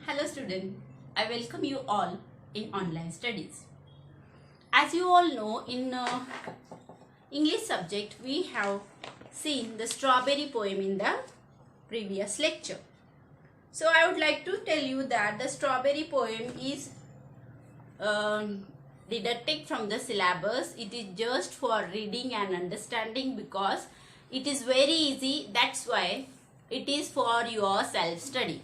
Hello student, I welcome you all in online studies. As you all know, in English subject we have seen the strawberry poem in the previous lecture. So I would like to tell you that the strawberry poem is deducted from the syllabus. It is just for reading and understanding because it is very easy. That's why it is for your self-study.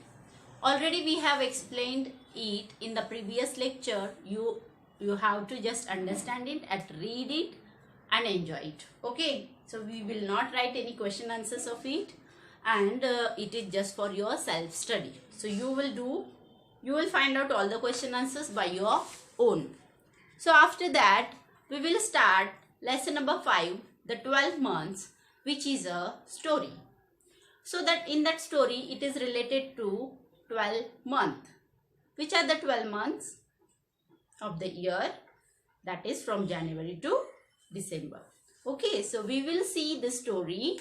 Already we have explained it in the previous lecture. You have to just understand it and read it and enjoy it. Okay, so we will not write any question answers of it, and it is just for your self study. So you will find out all the question answers by your own. So after that we will start lesson number 5, the 12 months, which is a story. So that in that story it is related to 12 months. Which are the 12 months of the year? That is from January to December. Okay, so we will see the story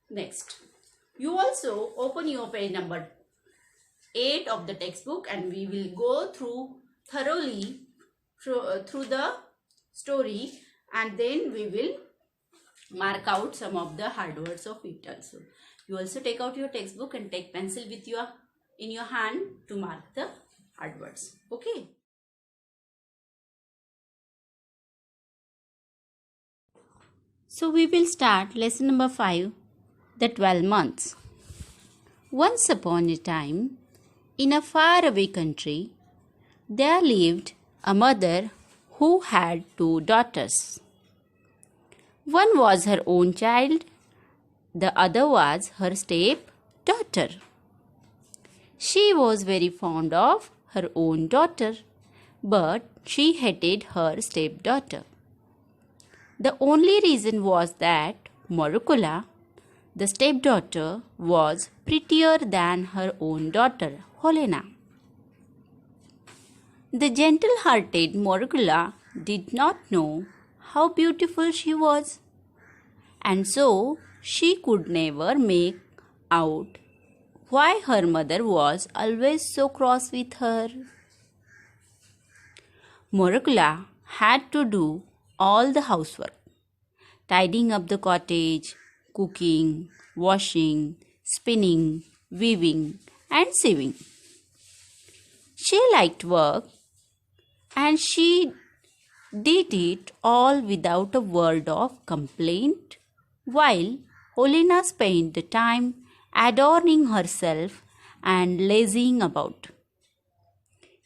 next. You also open your page number 8 of the textbook and we will go through thoroughly through the story, and then we will mark out some of the hard words of it also. You also take out your textbook and take pencil with in your hand to mark the hard words. Okay. So we will start lesson number 5, the 12 months. Once upon a time, in a faraway country, there lived a mother who had 2 daughters. One was her own child, the other was her step-daughter. She was very fond of her own daughter, but she hated her stepdaughter. The only reason was that Morukula, the stepdaughter, was prettier than her own daughter, Helena. The gentle-hearted Morukula did not know how beautiful she was, and so she could never make out why her mother was always so cross with her. Morukula had to do all the housework, tidying up the cottage, cooking, washing, spinning, weaving, and sewing. She liked work, and she did it all without a word of complaint, while Helena spent the time adorning herself and lazying about.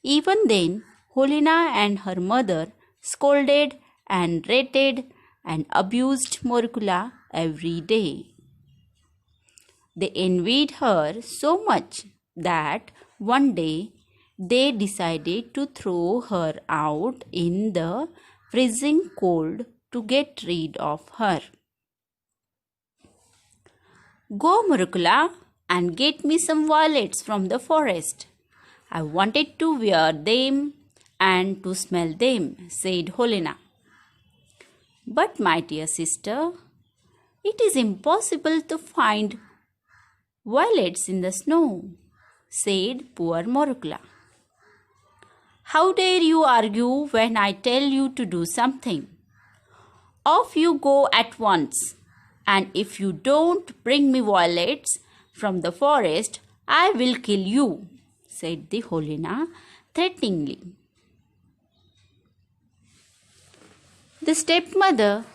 Even then, Helena and her mother scolded and rated and abused Morukula every day. They envied her so much that one day they decided to throw her out in the freezing cold to get rid of her. "Go, Morukula, and get me some violets from the forest. I wanted to wear them and to smell them," said Helena. "But my dear sister, it is impossible to find violets in the snow," said poor Morukula. "How dare you argue when I tell you to do something? Off you go at once. And if you don't bring me violets from the forest, I will kill you," said the Helena threateningly. The stepmother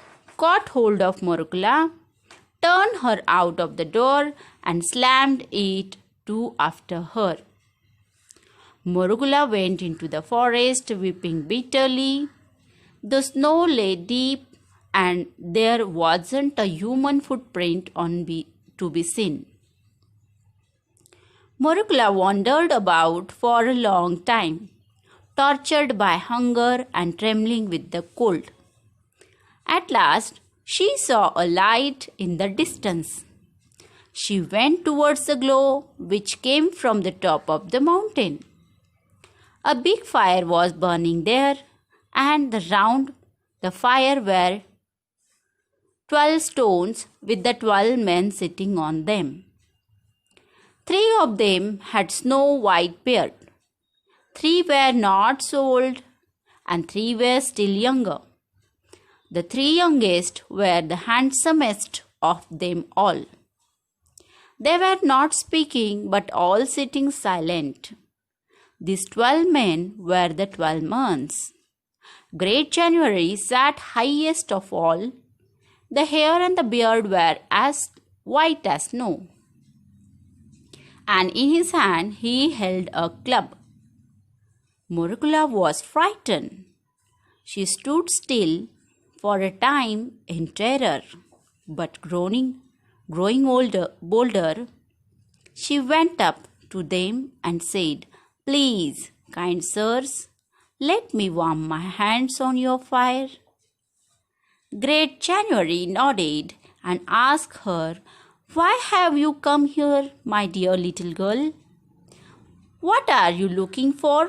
caught hold of Morukula, turned her out of the door, and slammed it to after her. Morukula went into the forest, weeping bitterly. The snow lay deep, and there wasn't a human footprint to be seen. Morukula wandered about for a long time, tortured by hunger and trembling with the cold. At last, she saw a light in the distance. She went towards the glow which came from the top of the mountain. A big fire was burning there, and round the fire were 12 stones with the 12 men sitting on them. 3 of them had snow-white beard, 3 were not so old, and 3 were still younger. The 3 youngest were the handsomest of them all. They were not speaking, but all sitting silent. These 12 men were the 12 months. Great January sat highest of all. The hair and the beard were as white as snow, and in his hand he held a club. Morgula was frightened. She stood still for a time in terror, but growing bolder, she went up to them and said, "Please, kind sirs, let me warm my hands on your fire." Great January nodded and asked her, "Why have you come here, my dear little girl? What are you looking for?"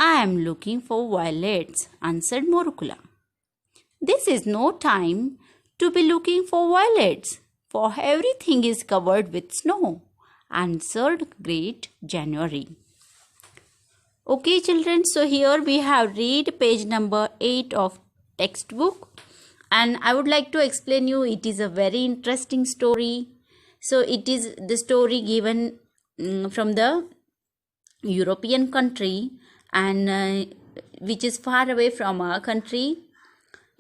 "I am looking for violets," answered Morgula. "This is no time to be looking for violets, for everything is covered with snow," answered Great January. Okay, children, so here we have read page number 8 of textbook, and I would like to explain you it is a very interesting story. So it is the story given from the European country, and which is far away from our country.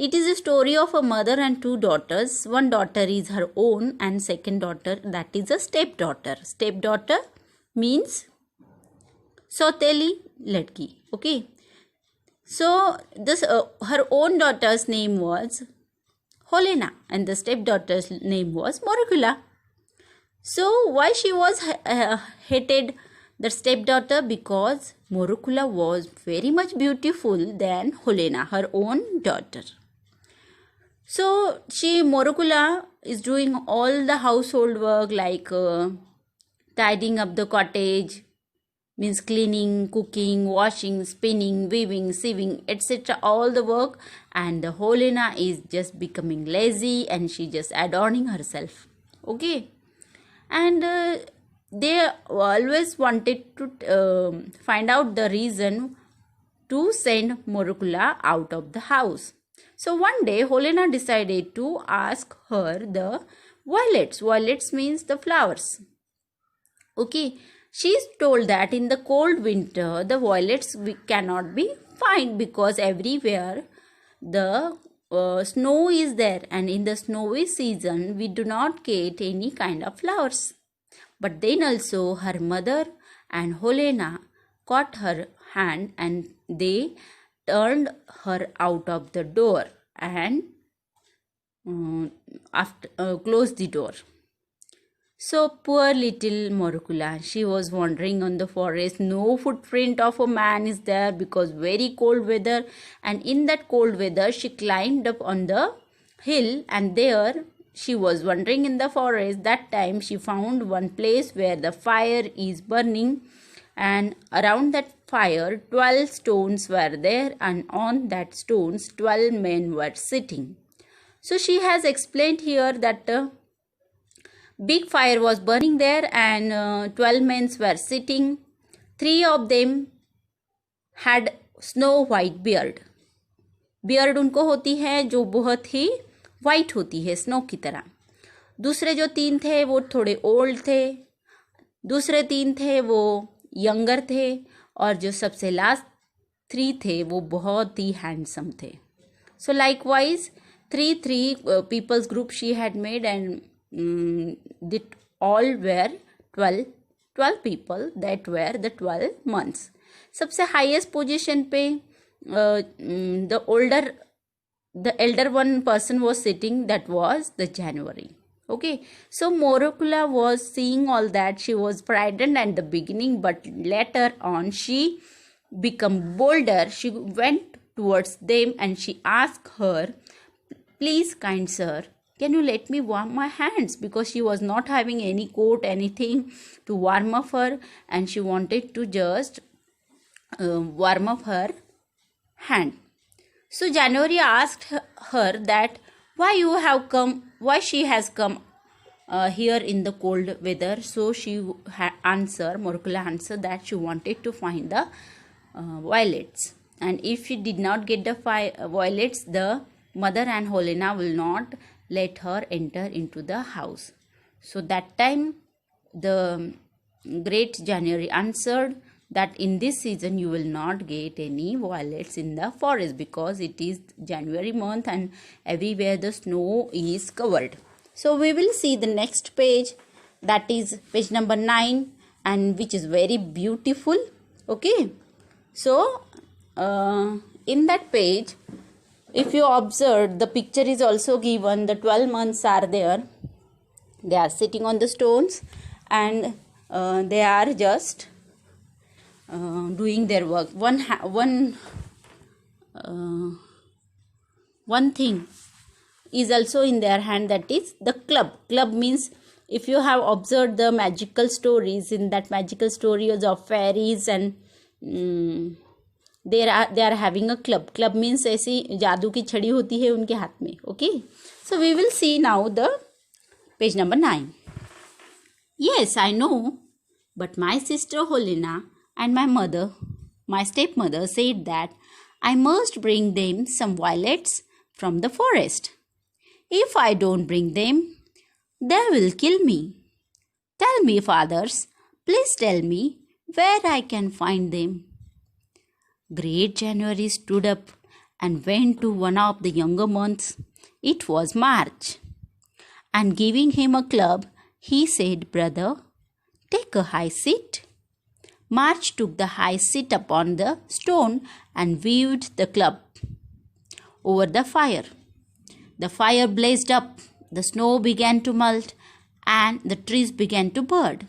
It is a story of a mother and 2 daughters. One daughter is her own, and second daughter, that is a stepdaughter. Stepdaughter means soteli ladki. Okay. So this her own daughter's name was Helena, and the stepdaughter's name was Morgula. So why she was hated the stepdaughter? Because Morgula was very much beautiful than Helena, her own daughter. So Morgula is doing all the household work like tidying up the cottage, means cleaning, cooking, washing, spinning, weaving, sewing, etc. all the work, and the Helena is just becoming lazy and she just adorning herself. Okay, and they always wanted to find out the reason to send Morgula out of the house. So one day Helena decided to ask her the violets. Violets means the flowers. Okay, she is told that in the cold winter the violets cannot be found because everywhere the snow is there, and in the snowy season we do not get any kind of flowers. But then also her mother and Helena caught her hand and they turned her out of the door and closed the door. So poor little Morgula, she was wandering on the forest. No footprint of a man is there because very cold weather, and in that cold weather she climbed up on the hill, and there she was wandering in the forest. That time she found one place where the fire is burning, and around that fire 12 stones were there, and on that stones 12 men were sitting. So she has explained here that big fire was burning there and 12 men were sitting. 3 of them had snow white beard. Beard उनको होती है जो बहुत ही white होती है snow की तरह. दूसरे जो 3 थे वो थोड़े ओल्ड थे. दूसरे 3 थे वो यंगर थे, और जो सबसे लास्ट 3 थे वो बहुत ही हैंडसम थे. So likewise, three people's group she had made, and they all were 12 people that were the 12 months. सबसे highest position पे the elder one person was sitting, that was the January. Okay, so Morgula was seeing all that. She was frightened at the beginning, but later on she became bolder. She went towards them and she asked her, "Please, kind sir, can you let me warm my hands?" Because she was not having any coat, anything to warm up her, and she wanted to just warm up her hand. So January asked her that why she has come here in the cold weather. So she Morkula answered that she wanted to find the violets, and if she did not get the violets, the mother and Helena will not let her enter into the house. So that time the great January answered that in this season you will not get any violets in the forest, because it is January month and everywhere the snow is covered. So we will see the next page, that is page number 9, and which is very beautiful. Okay, so in that page, if you observe, the picture is also given. The 12 months are there. They are sitting on the stones, and they are just doing their work. One thing is also in their hand, that is the club. Club means, if you have observed the magical stories, in that magical stories of fairies, and they are having a club. Club means ऐसी जादू की छड़ी होती है उनके हाथ में. Okay, so we will see now the page number 9. Yes, I know, but my sister Helena and my stepmother said that I must bring them some violets from the forest. If I don't bring them, they will kill me. Tell me, fathers, please tell me where I can find them. Great January stood up and went to one of the younger months. It was March. And giving him a club, he said, Brother, take a high seat. March took the high seat upon the stone and waved the club over the fire. The fire blazed up, the snow began to melt, and the trees began to bud.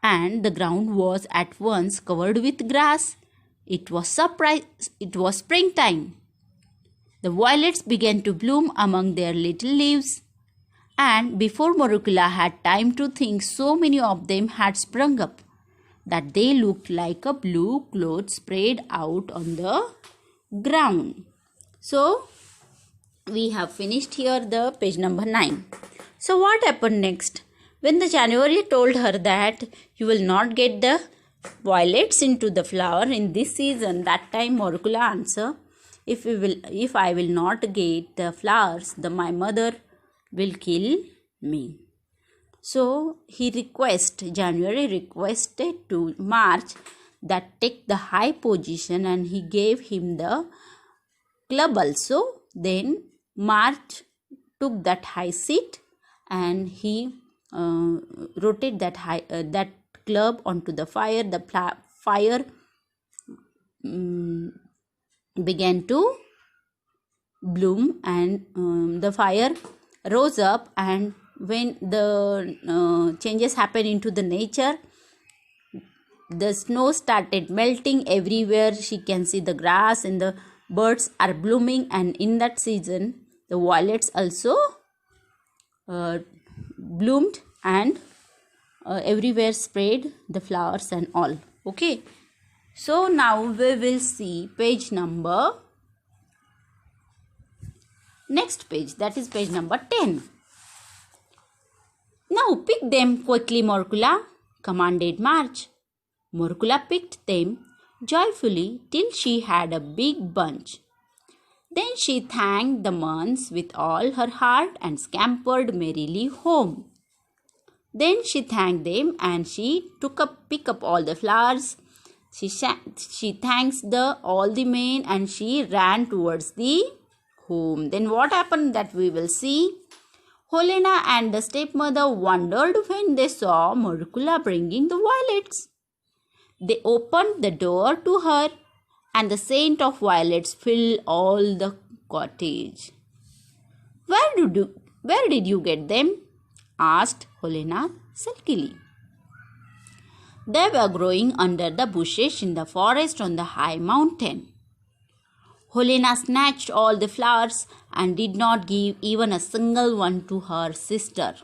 And the ground was at once covered with grass. It was springtime. The violets began to bloom among their little leaves, and before Morkula had time to think, so many of them had sprung up that they looked like a blue cloth spread out on the ground. So we have finished here the page number 9. So what happened next? When the January told her that you will not get the violets into the flower in this season, that time Morkula answered, if I will not get the flowers, my mother will kill me. So January requested to March that take the high position, and he gave him the club also. Then March took that high seat, and he rotated that club onto the fire. The fire began to bloom, and the fire rose up, and when the changes happened into the nature, the snow started melting everywhere. She can see the grass and the birds are blooming, and in that season the violets also bloomed, and everywhere spread the flowers and all. Okay, so now we will see page number, next page, that is page number 10. Now pick them quickly, Morkula, commanded March. Morkula picked them joyfully till she had a big bunch. Then she thanked the months with all her heart and scampered merrily home. Then she thanked them, and she pick up all the flowers. She thanks all the men, and she ran towards the home. Then what happened, that we will see. Helena and the stepmother wondered when they saw Morkula bringing the violets. They opened the door to her, and the scent of violets filled all the cottage. Where did you get them? Asked Helena sulkily. They were growing under the bushes in the forest on the high mountain. Helena snatched all the flowers and did not give even a single one to her sister.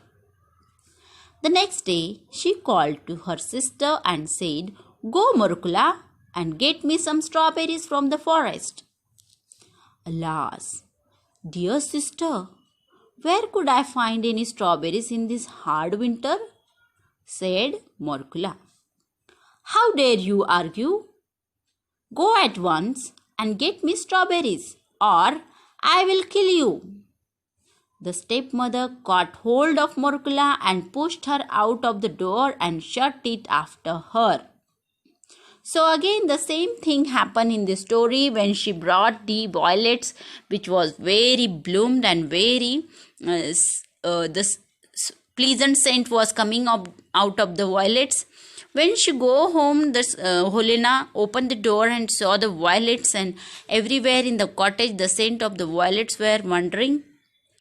The next day, she called to her sister and said, Go, Morkula, and get me some strawberries from the forest. Alas, dear sister, Where could I find any strawberries in this hard winter? Said Morkula. How dare you argue? Go at once and get me strawberries, or I will kill you. The stepmother caught hold of Morkula and pushed her out of the door and shut it after her. So again the same thing happened in the story when she brought the violets, which was very bloomed and very pleasant scent was coming up out of the violets. When she go home, Helena opened the door and saw the violets, and everywhere in the cottage the scent of the violets were wandering.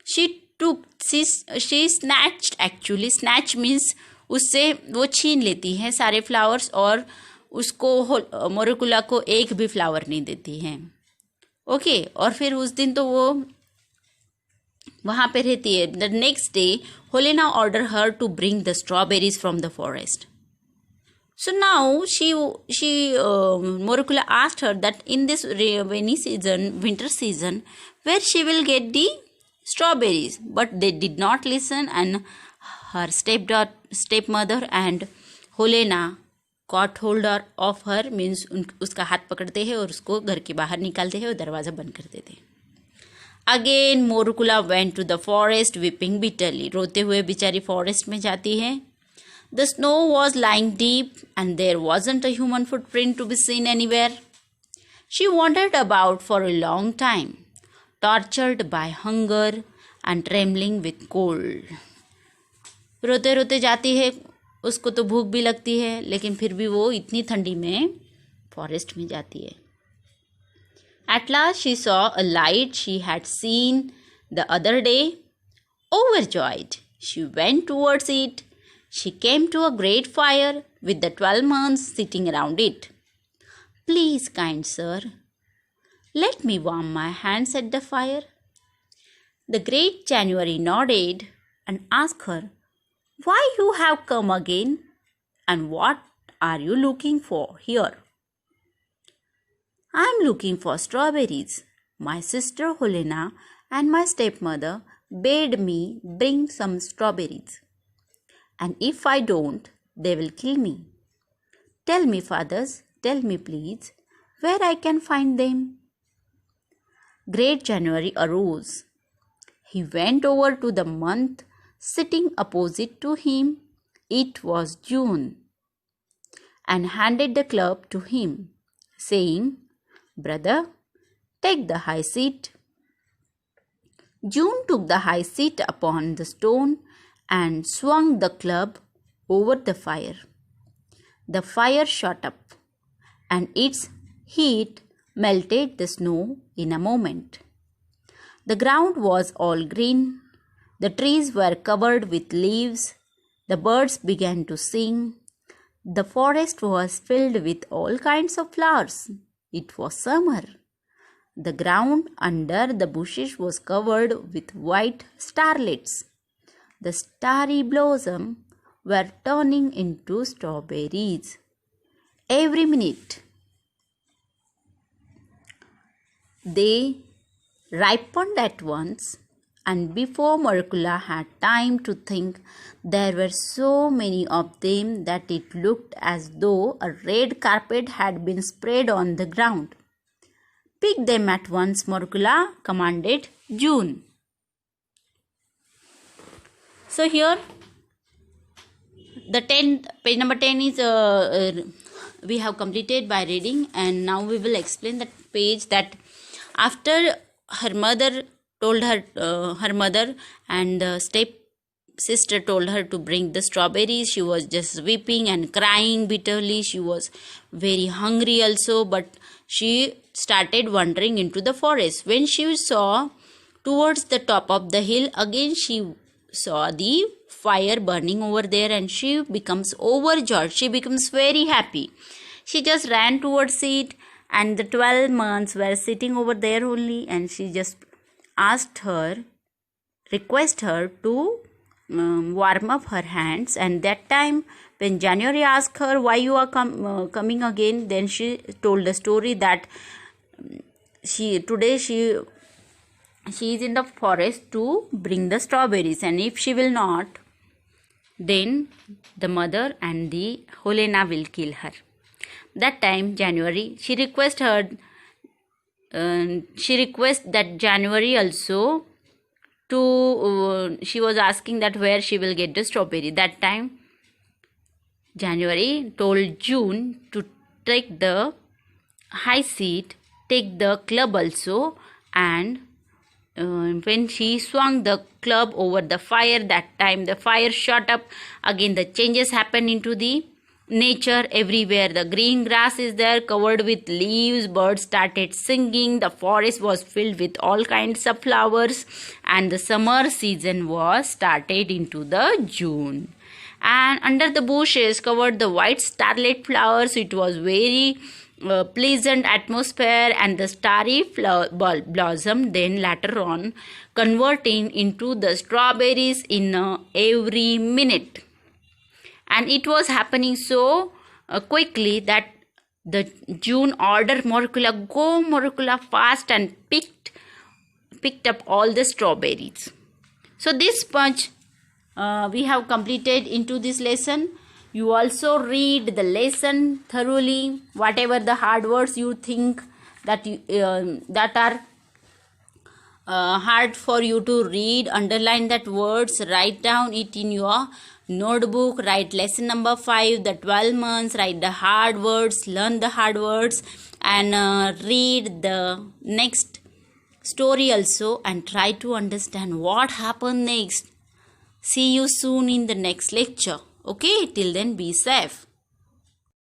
She snatched, actually snatch means उससे वो छीन लेती है सारे flowers और उसको मोरकुला को एक भी फ्लावर नहीं देती है. ओके और फिर उस दिन तो वो वहाँ पे रहती है. The next day Helena ordered her to bring the strawberries from the forest. So now Morkula asked her that in this rainy season, winter season, where she will get the strawberries. But they did not listen, and her stepmother and Helena caught hold of her, means उसका हाथ पकड़ते हैं और उसको घर के बाहर निकालते हैं और दरवाज़ा बंद कर देते हैं. Again Morkula went to the forest weeping bitterly. रोते हुए बेचारी फॉरेस्ट में जाती है. The snow was lying deep and there wasn't a human footprint to be seen anywhere. She wandered about for a long time, tortured by hunger and trembling with cold. रोते रोते जाती है, उसको तो भूख भी लगती है, लेकिन फिर भी वो इतनी ठंडी में फॉरेस्ट में जाती है. At last she saw a light she had seen the other day. Overjoyed, she went towards it. She came to a great fire with the 12 months sitting around it. Please, kind sir, let me warm my hands at the fire. The great January nodded and asked her, why you have come again and what are you looking for here? I am looking for strawberries. My sister Helena and my stepmother bade me bring some strawberries. And if I don't, they will kill me. Tell me, fathers, tell me please, where I can find them. Great January arose. He went over to the month sitting opposite to him. It was June. And handed the club to him, saying, Brother, take the high seat. June took the high seat upon the stone and swung the club over the fire. The fire shot up, and its heat melted the snow in a moment. The ground was all green. The trees were covered with leaves. The birds began to sing. The forest was filled with all kinds of flowers. It was summer. The ground under the bushes was covered with white starlets. The starry blossoms were turning into strawberries every minute. They ripened at once, and before Morkula had time to think, there were so many of them that it looked as though a red carpet had been spread on the ground. Pick them at once, Morkula commanded June. So here, page number 10 is we have completed by reading, and now we will explain that page. That after her mother told her, her mother and the step sister told her to bring the strawberries, she was just weeping and crying bitterly. She was very hungry also, but she started wandering into the forest. When she saw towards the top of the hill, again she saw the fire burning over there, and she becomes overjoyed. She becomes very happy. She just ran towards it, and the 12 months were sitting over there only, and she just request her to warm up her hands. And that time when January asked her why you are coming again, then she told the story that today she she is in the forest to bring the strawberries, and if she will not, then the mother and the Helena will kill her. That time January, she requests that January also to she was asking that where she will get the strawberry. That time January told June to take the high seat, take the club also, and when she swung the club over the fire, that time the fire shot up. Again the changes happened into the nature. Everywhere the green grass is there, covered with leaves, birds started singing, the forest was filled with all kinds of flowers, and the summer season was started into the June. And under the bushes covered the white starlit flowers. It was very pleasant atmosphere, and the starry blossom then later on converting into the strawberries in every minute. And it was happening so quickly that the June ordered Moricula, go Moricula fast, and picked up all the strawberries. So this much we have completed into this lesson. You also read the lesson thoroughly. Whatever the hard words you think that that are hard for you to read, underline that words, write down it in your notebook, write lesson number 5, the 12 months, write the hard words, learn the hard words, and read the next story also, and try to understand what happened next. See you soon in the next lecture. Okay, till then be safe.